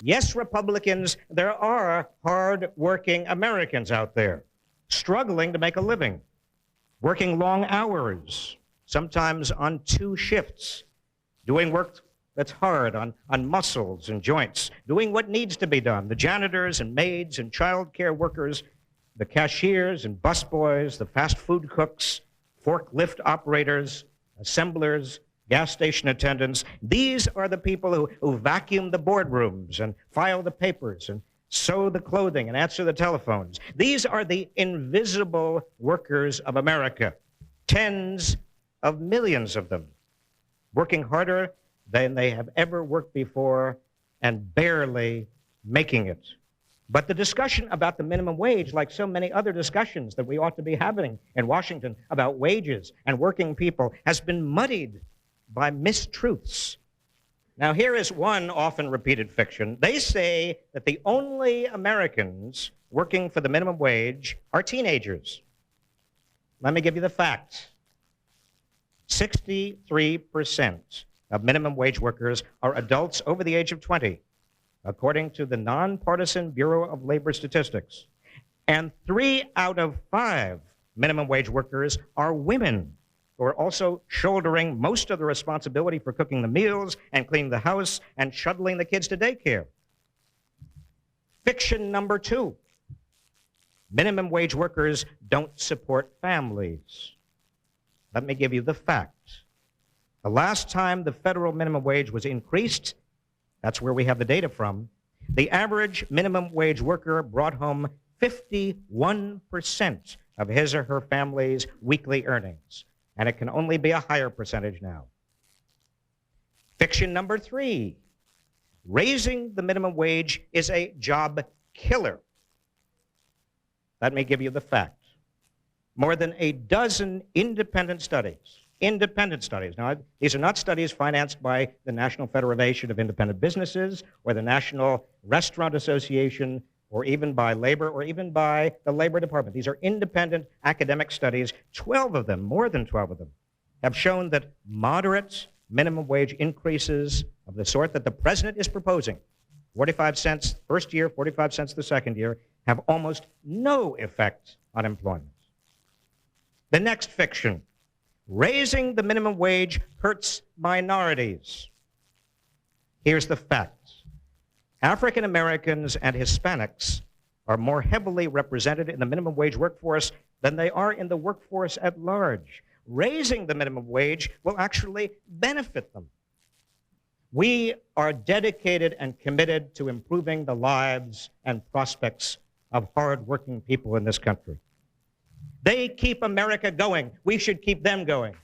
Yes, Republicans, there are hard-working Americans out there struggling to make a living, working long hours, sometimes on 2 shifts, doing work that's hard on muscles and joints, doing what needs to be done. The janitors and maids and child care workers, the cashiers and busboys, the fast food cooks, forklift operators, assemblers, gas station attendants. These are the people who vacuum the boardrooms and file the papers and sew the clothing and answer the telephones. These are the invisible workers of America, tens of millions of them, working harder than they have ever worked before and barely making it. But the discussion about the minimum wage, like so many other discussions that we ought to be having in Washington about wages and working people, has been muddied by mistruths. Now, here is one often repeated fiction. They say that the only Americans working for the minimum wage are teenagers. Let me give you the facts. 63% of minimum wage workers are adults over the age of 20, according to the Nonpartisan Bureau of Labor Statistics. And 3 out of 5 minimum wage workers are women, who are also shouldering most of the responsibility for cooking the meals and cleaning the house and shuttling the kids to daycare. Fiction number 2. Minimum wage workers don't support families. Let me give you the facts. The last time the federal minimum wage was increased, that's where we have the data from, the average minimum wage worker brought home 51% of his or her family's weekly earnings. And it can only be a higher percentage now. Fiction number 3. Raising the minimum wage is a job killer. Let me give you the fact. More than a dozen independent studies. Now, these are not studies financed by the National Federation of Independent Businesses or the National Restaurant Association or even by labor, or even by the Labor Department. These are independent academic studies. 12 of them, more than 12 of them, have shown that moderate minimum wage increases of the sort that the president is proposing, 45 cents first year, 45 cents the second year, have almost no effect on employment. The next fiction, raising the minimum wage hurts minorities. Here's the fact. African Americans and Hispanics are more heavily represented in the minimum wage workforce than they are in the workforce at large. Raising the minimum wage will actually benefit them. We are dedicated and committed to improving the lives and prospects of hard-working people in this country. They keep America going. We should keep them going.